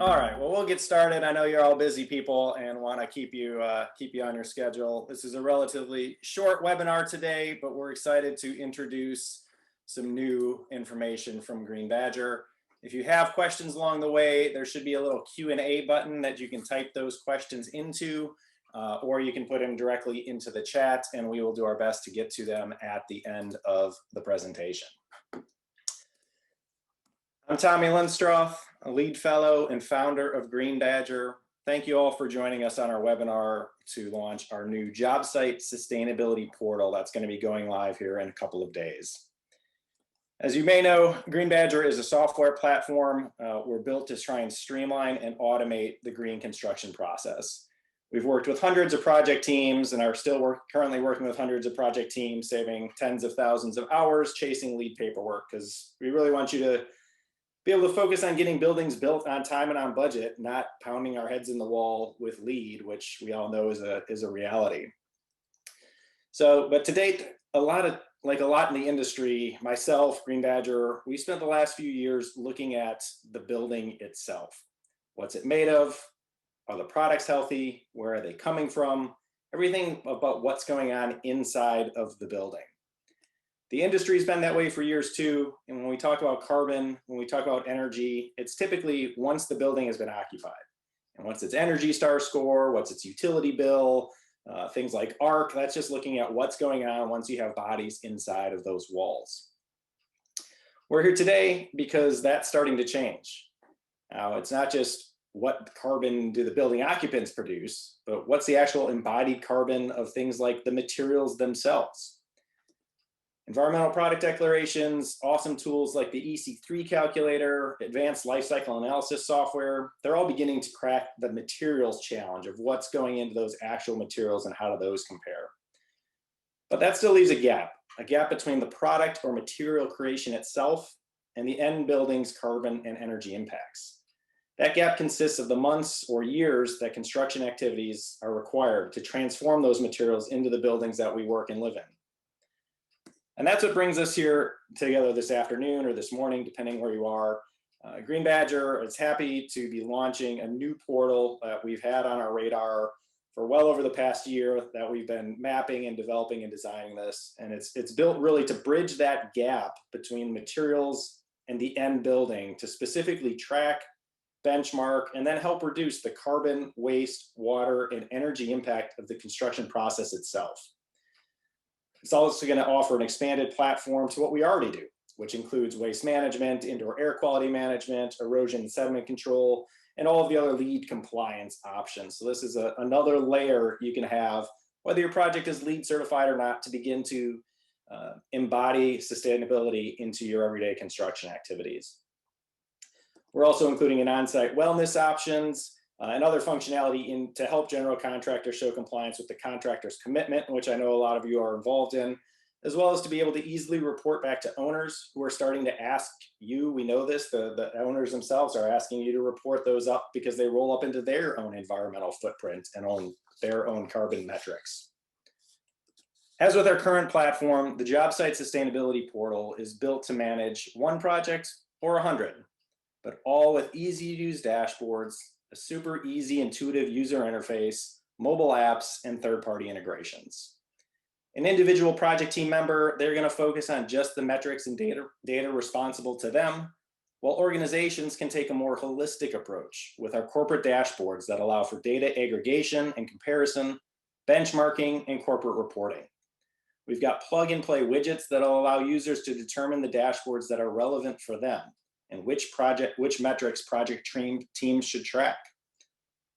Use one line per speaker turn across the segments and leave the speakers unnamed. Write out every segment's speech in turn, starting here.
All right, well, we'll get started. I know you're all busy people and want to keep you on your schedule. This is a relatively short webinar today, but we're excited to introduce some new information from Green Badger. If you have questions along the way, there should be a little Q&A button that you can type those questions into, or you can put them directly into the chat, and we will do our best to get to them at the end of the presentation. I'm Tommy Lindstroth, a lead fellow and founder of Green Badger. Thank you all for joining us on our webinar to launch our new Jobsite Sustainability portal that's going to be going live here in a couple of days. As you may know, Green Badger is a software platform. We're built to try and streamline and automate the green construction process. We've worked with hundreds of project teams and are still currently working with hundreds of project teams, saving tens of thousands of hours chasing lead paperwork, because we really want you to be able to focus on getting buildings built on time and on budget, not pounding our heads in the wall with lead, which we all know is a reality. So, but to date, a lot in the industry, myself, Green Badger, we spent the last few years looking at the building itself. What's it made of? Are the products healthy? Where are they coming from? Everything about what's going on inside of the building. The industry's been that way for years too. And when we talk about carbon, when we talk about energy, it's typically once the building has been occupied. And what's its Energy Star score, what's its utility bill, things like ARC, that's just looking at what's going on once you have bodies inside of those walls. We're here today because that's starting to change. Now, it's not just what carbon do the building occupants produce, but what's the actual embodied carbon of things like the materials themselves. Environmental product declarations, awesome tools like the EC3 calculator, advanced lifecycle analysis software, they're all beginning to crack the materials challenge of what's going into those actual materials and how do those compare. But that still leaves a gap between the product or material creation itself and the end building's carbon and energy impacts. That gap consists of the months or years that construction activities are required to transform those materials into the buildings that we work and live in. And that's what brings us here together this afternoon or this morning, depending where you are. Green Badger is happy to be launching a new portal that we've had on our radar for well over the past year, that we've been mapping and developing and designing this. And it's built really to bridge that gap between materials and the end building to specifically track, benchmark, and then help reduce the carbon, waste, water, and energy impact of the construction process itself. It's also going to offer an expanded platform to what we already do, which includes waste management, indoor air quality management, erosion and sediment control, and all of the other LEED compliance options. So this is another layer you can have, whether your project is LEED certified or not, to begin to embody sustainability into your everyday construction activities. We're also including an on-site wellness options, and other functionality to help general contractors show compliance with the contractor's commitment, which I know a lot of you are involved in, as well as to be able to easily report back to owners who are starting to ask you, we know this, the owners themselves are asking you to report those up because they roll up into their own environmental footprint and their own carbon metrics. As with our current platform, the Jobsite Sustainability portal is built to manage one project or 100, but all with easy-to-use dashboards, a super easy, intuitive user interface, mobile apps, and third-party integrations. An individual project team member, they're going to focus on just the metrics and data responsible to them, while organizations can take a more holistic approach with our corporate dashboards that allow for data aggregation and comparison, benchmarking, and corporate reporting. We've got plug-and-play widgets that will allow users to determine the dashboards that are relevant for them and which metrics project teams should track.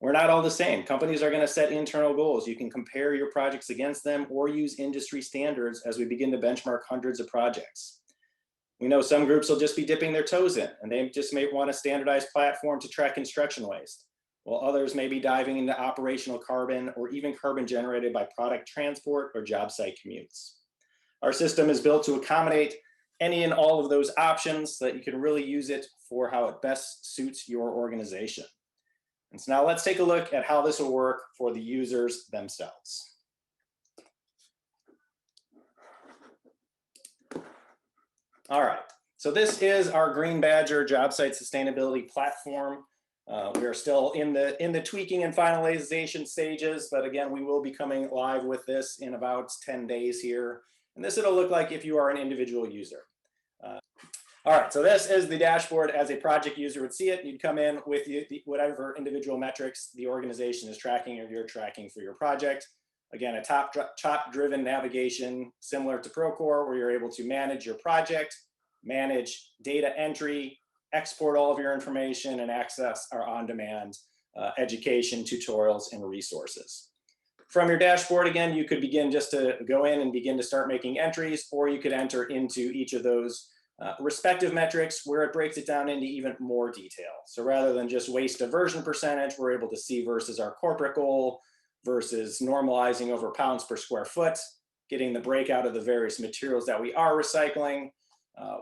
We're not all the same. Companies are going to set internal goals. You can compare your projects against them or use industry standards as we begin to benchmark hundreds of projects. We know some groups will just be dipping their toes in, and they just may want a standardized platform to track construction waste, while others may be diving into operational carbon or even carbon generated by product transport or job site commutes. Our system is built to accommodate any and all of those options so that you can really use it for how it best suits your organization. And so now let's take a look at how this will work for the users themselves. All right, so this is our Green Badger Jobsite Sustainability platform. We are still in the tweaking and finalization stages, but again, we will be coming live with this in about 10 days here. And this it'll look like if you are an individual user. All right, so this is the dashboard as a project user would see it. You'd come in with whatever individual metrics the organization is tracking or you're tracking for your project. Again, a top-driven navigation similar to Procore, where you're able to manage your project, manage data entry, export all of your information, and access our on-demand education, tutorials, and resources. From your dashboard, again, you could begin just to go in and begin to start making entries, or you could enter into each of those respective metrics where it breaks it down into even more detail. So rather than just waste diversion percentage, we're able to see versus our corporate goal, versus normalizing over pounds per square foot, getting the breakout of the various materials that we are recycling.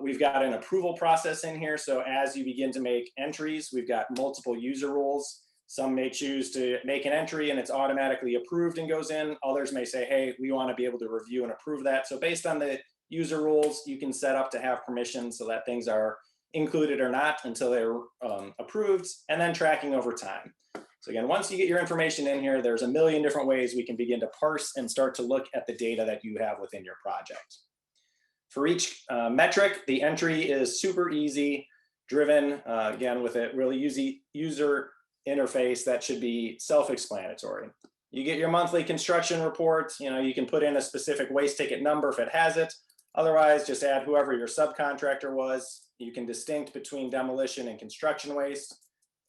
We've got an approval process in here. So as you begin to make entries, we've got multiple user roles. Some may choose to make an entry and it's automatically approved and goes in. Others may say, hey, we want to be able to review and approve that. So based on the user roles, you can set up to have permission so that things are included or not until they're approved, and then tracking over time. So again, once you get your information in here, there's a million different ways we can begin to parse and start to look at the data that you have within your project. For each metric, the entry is super easy, driven, again, with a really easy user interface that should be self-explanatory. You get your monthly construction report. You can put in a specific waste ticket number if it has it. Otherwise, just add whoever your subcontractor was. You can distinct between demolition and construction waste.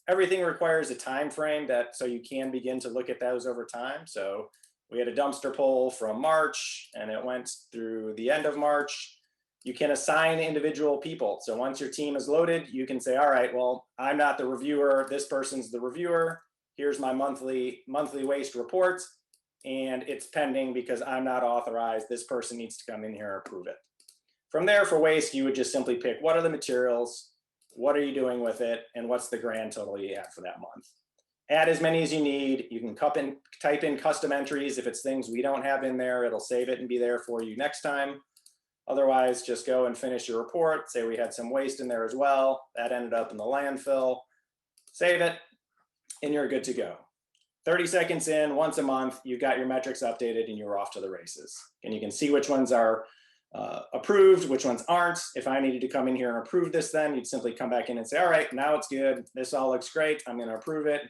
Everything requires a time frame so you can begin to look at those over time. So we had a dumpster pull from March and it went through the end of March. You can assign individual people. So once your team is loaded, you can say, all right, well, I'm not the reviewer. This person's the reviewer. Here's my monthly waste report, and it's pending because I'm not authorized. This person needs to come in here and approve it. From there, for waste, you would just simply pick what are the materials, what are you doing with it, and what's the grand total you have for that month. Add as many as you need. You can type in custom entries. If it's things we don't have in there, it'll save it and be there for you next time. Otherwise, just go and finish your report. Say we had some waste in there as well. That ended up in the landfill. Save it, and you're good to go. 30 seconds in, once a month, you've got your metrics updated and you're off to the races. And you can see which ones are approved, which ones aren't. If I needed to come in here and approve this, then you'd simply come back in and say, all right, now it's good. This all looks great. I'm going to approve it.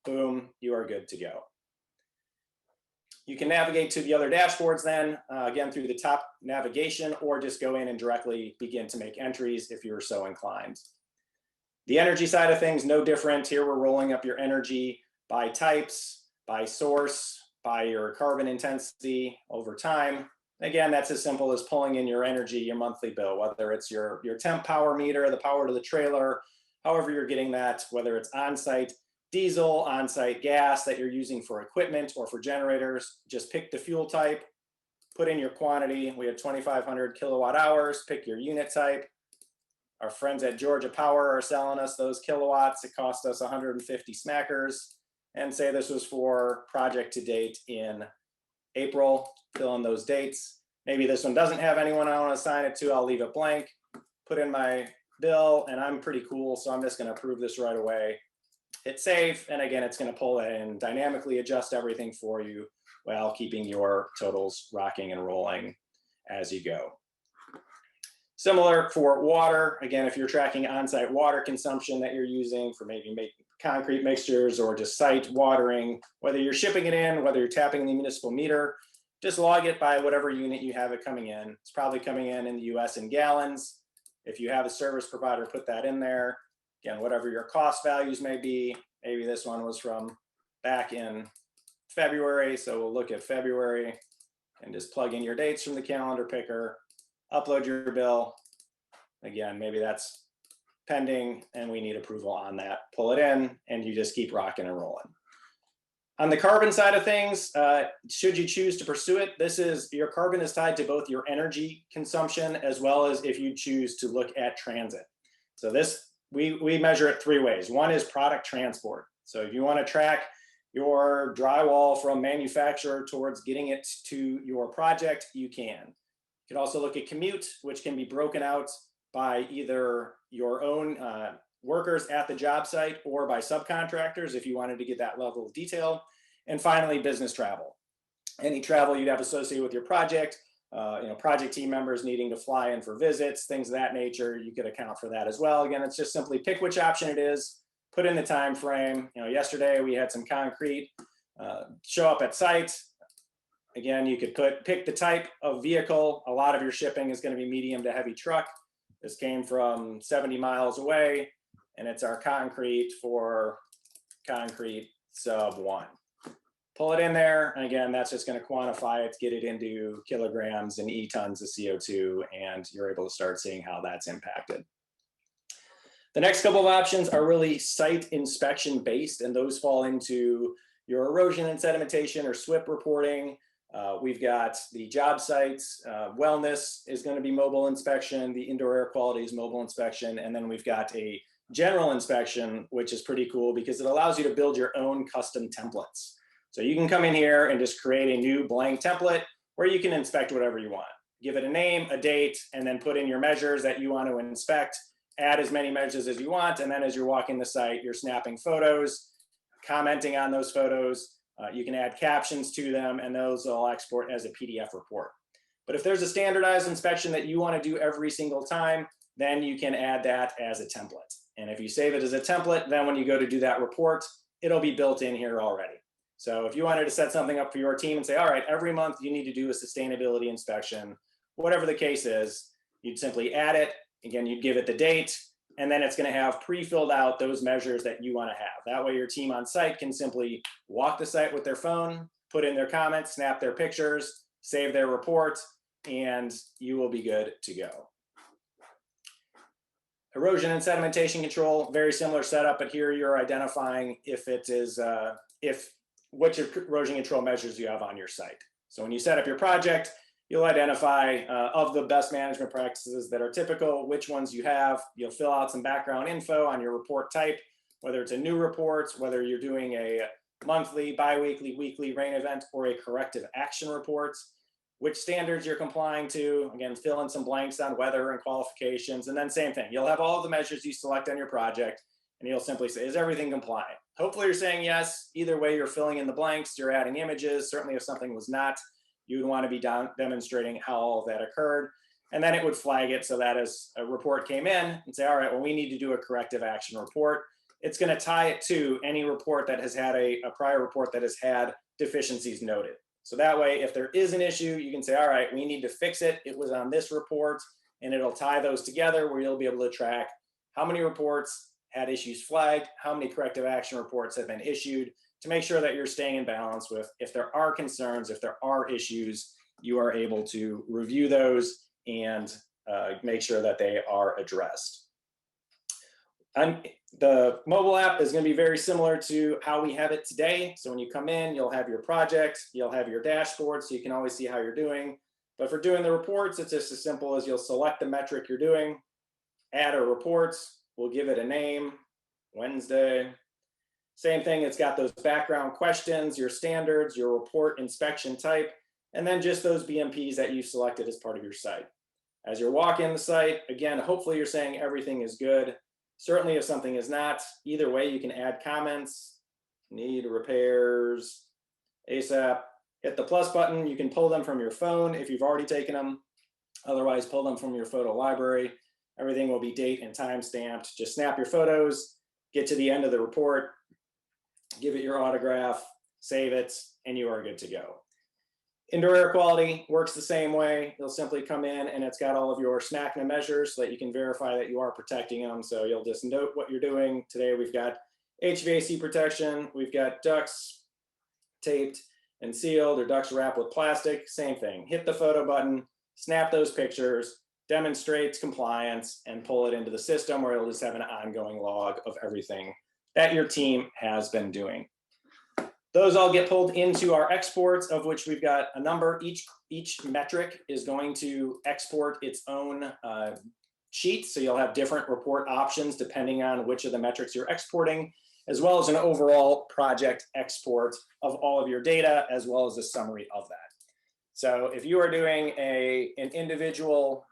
Boom, you are good to go. You can navigate to the other dashboards then, again, through the top navigation, or just go in and directly begin to make entries if you're so inclined. The energy side of things, no different. Here we're rolling up your energy by types, by source, by your carbon intensity over time. Again, that's as simple as pulling in your energy, your monthly bill, whether it's your temp power meter, the power to the trailer, however you're getting that, whether it's on-site diesel, on-site gas that you're using for equipment or for generators. Just pick the fuel type, put in your quantity. We have 2,500 kilowatt hours, pick your unit type. Our friends at Georgia Power are selling us those kilowatts. It cost us 150 smackers, and say this was for project to date in April. Fill in those dates. Maybe this one doesn't have anyone I want to assign it to. I'll leave it blank, put in my bill, and I'm pretty cool, so I'm just going to approve this right away. Hit save, and again, it's going to pull in and dynamically adjust everything for you while keeping your totals rocking and rolling as you go. Similar for water. Again, if you're tracking on-site water consumption that you're using for maybe making concrete mixtures or just site watering, whether you're shipping it in, whether you're tapping the municipal meter, just log it by whatever unit you have it coming in. It's probably coming in the US in gallons. If you have a service provider, put that in there. Again, whatever your cost values may be. Maybe this one was from back in February, so we'll look at February and just plug in your dates from the calendar picker, upload your bill. Again, maybe that's pending and we need approval on that. Pull it in and you just keep rocking and rolling. On the carbon side of things, should you choose to pursue it, your carbon is tied to both your energy consumption as well as if you choose to look at transit. So this, we measure it three ways. One is product transport. So if you want to track your drywall from manufacturer towards getting it to your project, you can. You can also look at commute, which can be broken out by either your own workers at the job site or by subcontractors if you wanted to get that level of detail. And finally, business travel. Any travel you'd have associated with your project, project team members needing to fly in for visits, things of that nature, you could account for that as well. Again, it's just simply pick which option it is, put in the time frame. Yesterday we had some concrete show up at site. Again, you could pick the type of vehicle. A lot of your shipping is going to be medium to heavy truck. This came from 70 miles away, and it's our concrete for concrete sub 1. Pull it in there, and again, that's just going to quantify it, get it into kilograms and tons of CO2, and you're able to start seeing how that's impacted. The next couple of options are really site inspection based, and those fall into your erosion and sedimentation or SWIP reporting. We've got the job sites, wellness is going to be mobile inspection, the indoor air quality is mobile inspection, and then we've got a general inspection, which is pretty cool because it allows you to build your own custom templates. So you can come in here and just create a new blank template where you can inspect whatever you want. Give it a name, a date, and then put in your measures that you want to inspect, add as many measures as you want, and then as you're walking the site, you're snapping photos, commenting on those photos. You can add captions to them, and those will export as a PDF report. But if there's a standardized inspection that you want to do every single time, then you can add that as a template. And if you save it as a template, then when you go to do that report, it'll be built in here already. So if you wanted to set something up for your team and say, all right, every month you need to do a sustainability inspection, whatever the case is, you'd simply add it. Again, you'd give it the date, and then it's going to have pre-filled out those measures that you want to have. That way your team on site can simply walk the site with their phone, put in their comments, snap their pictures, save their report, and you will be good to go. Erosion and sedimentation control, very similar setup, but here you're identifying if it is, what erosion control measures you have on your site. So when you set up your project, you'll identify of the best management practices that are typical, which ones you have. You'll fill out some background info on your report type, whether it's a new report, whether you're doing a monthly, bi-weekly, weekly rain event, or a corrective action report, which standards you're complying to. Again, fill in some blanks on weather and qualifications, and then same thing. You'll have all of the measures you select on your project, and you'll simply say, is everything compliant? Hopefully you're saying yes. Either way, you're filling in the blanks, you're adding images. Certainly if something was not, you would want to be demonstrating how all of that occurred. And then it would flag it so that as a report came in and say, all right, well, we need to do a corrective action report. It's going to tie it to any report that has had a prior report that has had deficiencies noted. So that way, if there is an issue, you can say, all right, we need to fix it. It was on this report, and it'll tie those together where you'll be able to track how many reports had issues flagged, how many corrective action reports have been issued, to make sure that you're staying in balance with, if there are concerns, if there are issues, you are able to review those and make sure that they are addressed. And the mobile app is going to be very similar to how we have it today. So when you come in, you'll have your project, you'll have your dashboard, so you can always see how you're doing. But for doing the reports, it's just as simple as you'll select the metric you're doing, add a report, we'll give it a name, Wednesday. Same thing, it's got those background questions, your standards, your report inspection type, and then just those BMPs that you selected as part of your site. As you're walking the site, again, hopefully you're saying everything is good. Certainly if something is not, either way, you can add comments, need repairs, ASAP, hit the plus button. You can pull them from your phone if you've already taken them. Otherwise, pull them from your photo library. Everything will be date and time stamped. Just snap your photos, get to the end of the report, give it your autograph, save it, and you are good to go. Indoor air quality works the same way. You'll simply come in and it's got all of your SNACNA measures so that you can verify that you are protecting them. So you'll just note what you're doing. Today we've got HVAC protection, we've got ducts taped and sealed or ducts wrapped with plastic. Same thing, hit the photo button, snap those pictures, demonstrates compliance, and pull it into the system where it'll just have an ongoing log of everything that your team has been doing. Those all get pulled into our exports, of which we've got a number. Each metric is going to export its own sheet, so you'll have different report options depending on which of the metrics you're exporting, as well as an overall project export of all of your data, as well as a summary of that. So if you are doing an individual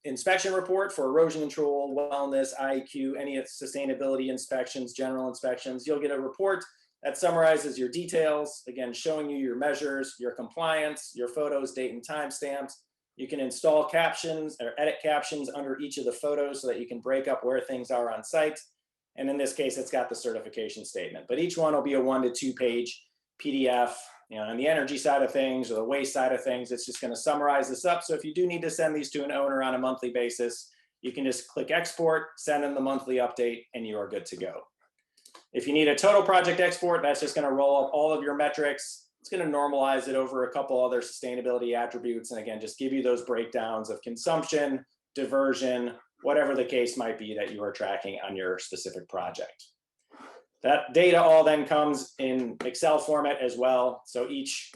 inspection report for erosion control, wellness, IEQ, any sustainability inspections, general inspections. You'll get a report that summarizes your details, again, showing you your measures, your compliance, your photos, date and time stamps. You can install captions or edit captions under each of the photos so that you can break up where things are on site. And in this case, it's got the certification statement, but each one will be a 1 to 2 page PDF. You know, on the energy side of things or the waste side of things, it's just going to summarize this up. So if you do need to send these to an owner on a monthly basis, you can just click export, send them the monthly update, and you are good to go. If you need a total project export, that's just going to roll up all of your metrics. It's going to normalize it over a couple other sustainability attributes. And again, just give you those breakdowns of consumption, diversion, whatever the case might be that you are tracking on your specific project. That data all then comes in Excel format as well. So each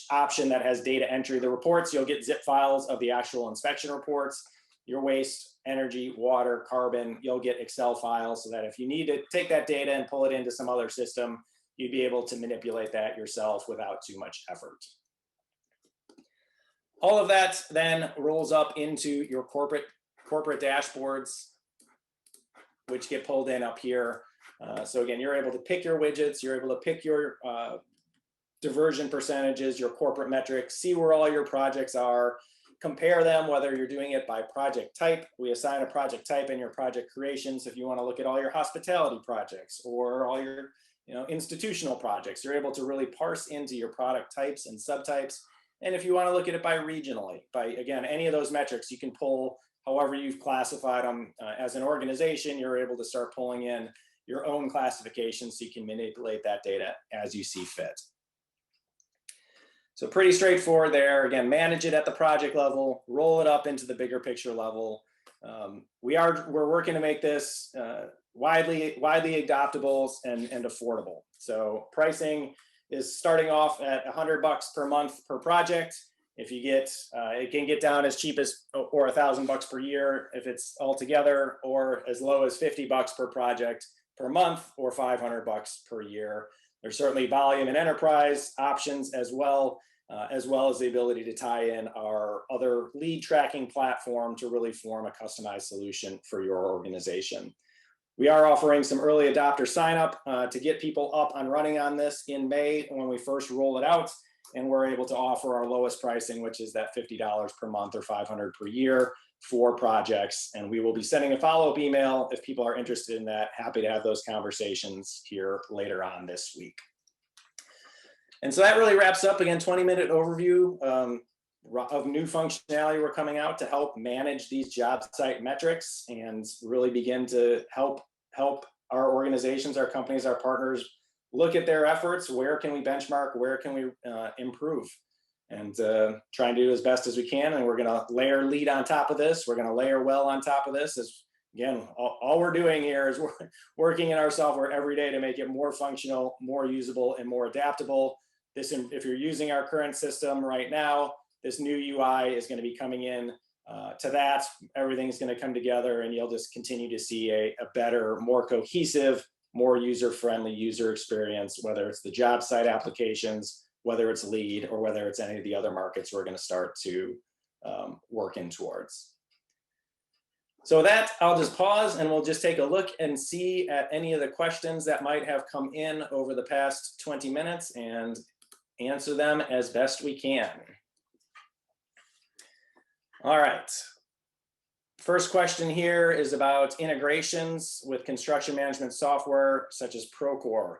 option that has data entry, the reports, you'll get zip files of the actual inspection reports, your waste, energy, water, carbon, you'll get Excel files so that if you need to take that data and pull it into some other system, you'd be able to manipulate that yourself without too much effort. All of that then rolls up into your corporate dashboards, which get pulled in up here. So again, you're able to pick your widgets, you're able to pick your diversion percentages, your corporate metrics, see where all your projects are, compare them, whether you're doing it by project type. We assign a project type in your project creations. If you want to look at all your hospitality projects or all your institutional projects, you're able to really parse into your product types and subtypes. And if you want to look at it by regionally, by again, any of those metrics, you can pull however you've classified them as an organization, you're able to start pulling in your own classification so you can manipulate that data as you see fit. So pretty straightforward there. Again, manage it at the project level, roll it up into the bigger picture level. We're working to make this widely adoptable and affordable. So pricing is starting off at $100 per month per project. If you get, it can get down as cheap as or $1,000 per year if it's all together, or as low as $50 per project per month, or $500 per year. There's certainly volume and enterprise options as well as the ability to tie in our other lead tracking platform to really form a customized solution for your organization. We are offering some early adopter sign up to get people up and running on this in May when we first roll it out. And we're able to offer our lowest pricing, which is that $50 per month or $500 per year for projects. And we will be sending a follow-up email if people are interested in that. Happy to have those conversations here later on this week. And so that really wraps up, again, 20-minute overview of new functionality we're coming out to help manage these job site metrics and really begin to help our organizations, our companies, our partners look at their efforts. Where can we benchmark? Where can we improve? And try and do as best as we can. And we're going to layer lead on top of this. We're going to layer well on top of this. As again, all we're doing here is we're working in our software every day to make it more functional, more usable, and more adaptable. This, if you're using our current system right now, this new UI is going to be coming in to that. Everything's going to come together, and you'll just continue to see a better, more cohesive, more user-friendly user experience, whether it's the job site applications, whether it's lead, or whether it's any of the other markets we're going to start to work in towards. So with that, I'll just pause and we'll just take a look and see at any of the questions that might have come in over the past 20 minutes and answer them as best we can. All right. First question here is about integrations with construction management software such as Procore.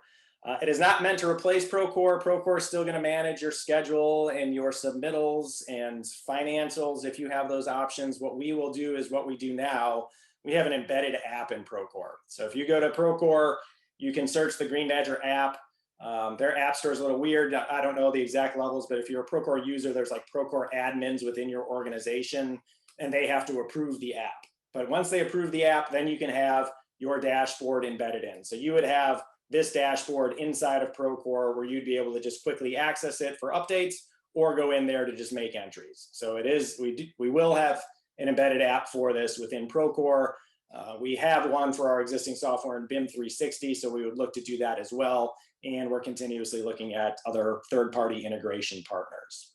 It is not meant to replace Procore. Procore is still going to manage your schedule and your submittals and financials if you have those options. What we will do is what we do now. We have an embedded app in Procore. So if you go to Procore, you can search the Green Badger app. Their app store is a little weird. I don't know the exact levels, but if you're a Procore user, there's like Procore admins within your organization, and they have to approve the app. But once they approve the app, then you can have your dashboard embedded in. So you would have this dashboard inside of Procore where you'd be able to just quickly access it for updates or go in there to just make entries. So it is, we will have an embedded app for this within Procore. We have one for our existing software in BIM 360, so we would look to do that as well. And we're continuously looking at other third-party integration partners.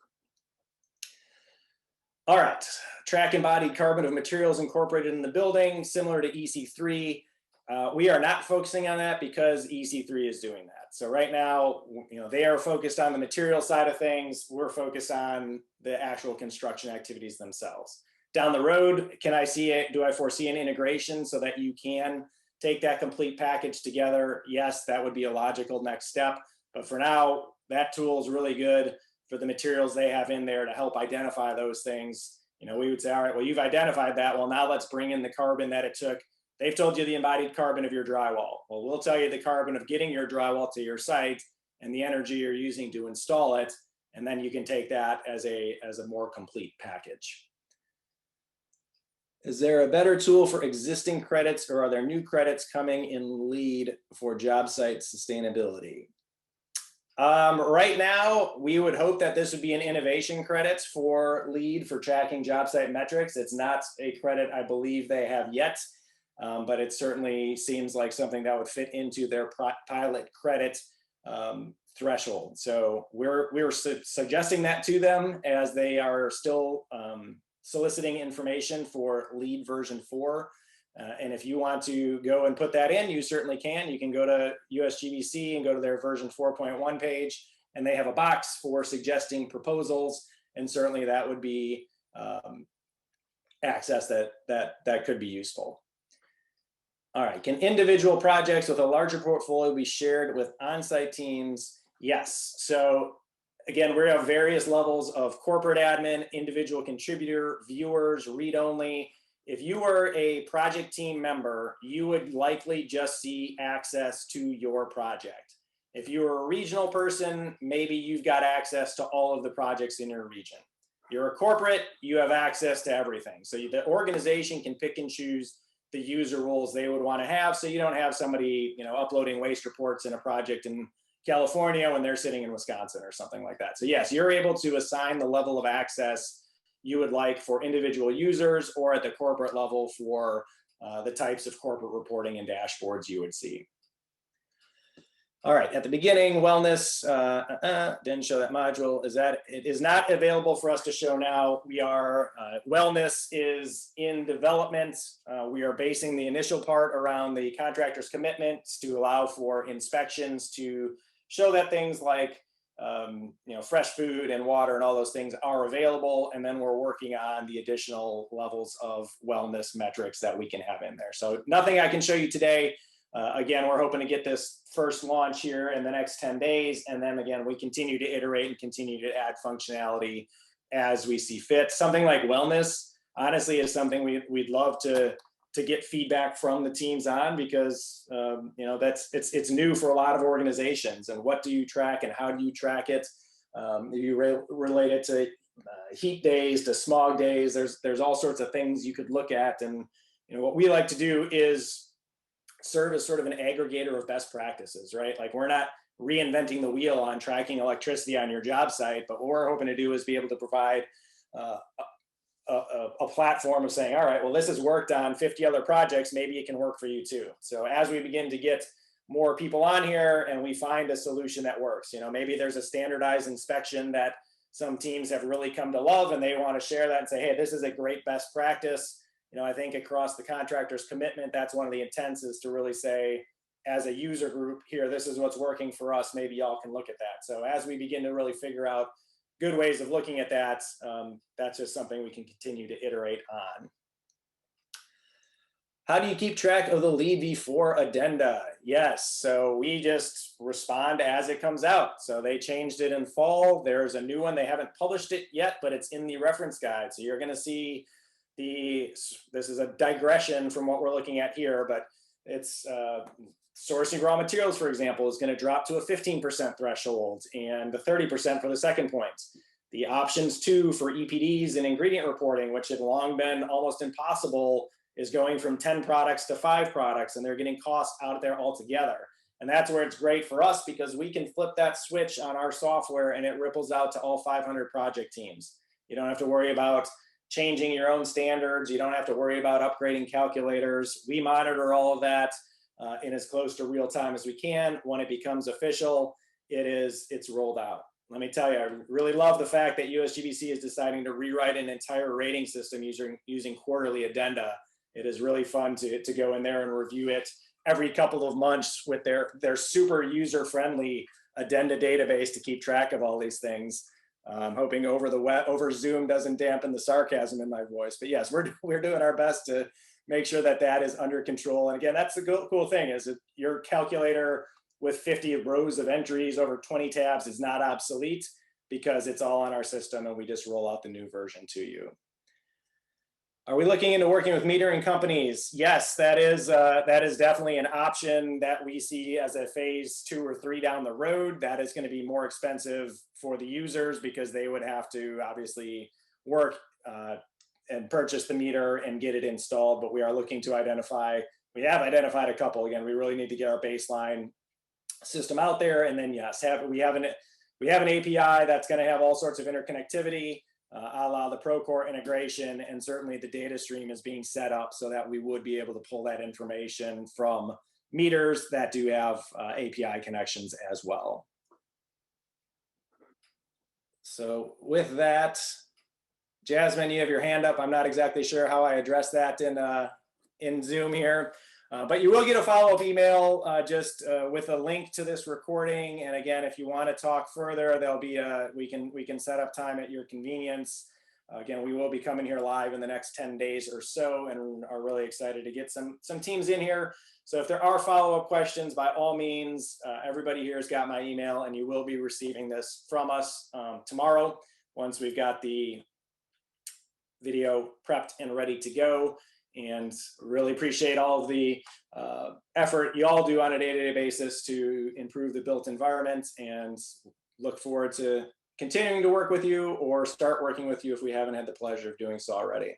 All right, track embodied carbon of materials incorporated in the building, similar to EC3. We are not focusing on that because EC3 is doing that. So right now, they are focused on the material side of things. We're focused on the actual construction activities themselves. Down the road, do I foresee an integration so that you can take that complete package together? Yes, that would be a logical next step. But for now, that tool is really good for the materials they have in there to help identify those things. We would say, all right, well, you've identified that. Well, now let's bring in the carbon that it took. They've told you the embodied carbon of your drywall. Well, we'll tell you the carbon of getting your drywall to your site and the energy you're using to install it. And then you can take that as a more complete package. Is there a better tool for existing credits, or are there new credits coming in LEED for job site sustainability? Right now, we would hope that this would be an innovation credit for LEED for tracking job site metrics. It's not a credit I believe they have yet, but it certainly seems like something that would fit into their pilot credit threshold. So we're suggesting that to them as they are still soliciting information for LEED version 4. And if you want to go and put that in, you certainly can. You can go to USGBC and go to their version 4.1 page, and they have a box for suggesting proposals. And certainly that would be access that could be useful. All right, can individual projects with a larger portfolio be shared with on-site teams? Yes. So again, we have various levels of corporate admin, individual contributor, viewers, read-only. If you were a project team member, you would likely just see access to your project. If you were a regional person, maybe you've got access to all of the projects in your region. You're a corporate, you have access to everything. So the organization can pick and choose the user roles they would want to have, so you don't have somebody uploading waste reports in a project in California when they're sitting in Wisconsin or something like that. So yes, you're able to assign the level of access you would like for individual users, or at the corporate level for the types of corporate reporting and dashboards you would see. All right, at the beginning, wellness, didn't show that module. It is not available for us to show now. Wellness is in development. We are basing the initial part around the contractor's commitments to allow for inspections to show that things like fresh food and water and all those things are available. And then we're working on the additional levels of wellness metrics that we can have in there. So nothing I can show you today. Again, we're hoping to get this first launch here in the next 10 days. And then again, we continue to iterate and continue to add functionality as we see fit. Something like wellness, honestly, is something we'd love to get feedback from the teams on, because it's new for a lot of organizations. And what do you track and how do you track it? You relate it to heat days, to smog days. There's all sorts of things you could look at. And what we like to do is serve as sort of an aggregator of best practices, right? Like, we're not reinventing the wheel on tracking electricity on your job site, but what we're hoping to do is be able to provide a platform of saying, all right, well, this has worked on 50 other projects, maybe it can work for you too. So as we begin to get more people on here and we find a solution that works, maybe there's a standardized inspection that some teams have really come to love, and they want to share that and say, hey, this is a great best practice. I think across the contractor's commitment, that's one of the intents, is to really say, as a user group here, this is what's working for us. Maybe y'all can look at that. So as we begin to really figure out good ways of looking at that, that's just something we can continue to iterate on. How do you keep track of the LEED v4 addenda? Yes, so we just respond as it comes out. So they changed it in fall. There's a new one. They haven't published it yet, but it's in the reference guide. So you're going to see this is a digression from what we're looking at here, but it's sourcing raw materials, for example, is going to drop to a 15% threshold, and the 30% for the second point. The options too for EPDs and ingredient reporting, which had long been almost impossible, is going from 10 products to 5 products, and they're getting costs out of there altogether. And that's where it's great for us, because we can flip that switch on our software and it ripples out to all 500 project teams. You don't have to worry about changing your own standards. You don't have to worry about upgrading calculators. We monitor all of that in as close to real time as we can. When it becomes official, it's rolled out. let me tell you, I really love the fact that USGBC is deciding to rewrite an entire rating system using quarterly addenda. It is really fun to go in there and review it every couple of months with their super user-friendly addenda database to keep track of all these things. I'm hoping over Zoom doesn't dampen the sarcasm in my voice. But yes, we're doing our best to make sure that that is under control. And again, that's the cool thing is that your calculator with 50 rows of entries over 20 tabs is not obsolete because it's all on our system and we just roll out the new version to you. Are we looking into working with metering companies? Yes, that is definitely an option that we see as a phase 2 or 3 down the road. That is going to be more expensive for the users because they would have to obviously work and purchase the meter and get it installed. But we are looking to we have identified a couple. Again, we really need to get our baseline system out there, and then yes, we have an API that's going to have all sorts of interconnectivity, a la the Procore integration, and certainly the data stream is being set up so that we would be able to pull that information from meters that do have API connections as well. So with that, Jasmine, you have your hand up. I'm not exactly sure how I address that in Zoom here. But you will get a follow-up email just with a link to this recording. And again, if you want to talk further, there'll be we can set up time at your convenience. Again, we will be coming here live in the next 10 days or so, and are really excited to get some teams in here. So if there are follow-up questions, by all means, everybody here has got my email, and you will be receiving this from us tomorrow once we've got the video prepped and ready to go. And really appreciate all of the effort you all do on a day-to-day basis to improve the built environment, and look forward to continuing to work with you or start working with you if we haven't had the pleasure of doing so already.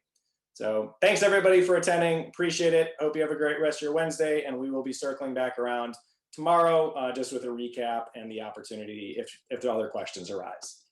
So thanks everybody for attending. Appreciate it. Hope you have a great rest of your Wednesday, and we will be circling back around tomorrow just with a recap and the opportunity if other questions arise.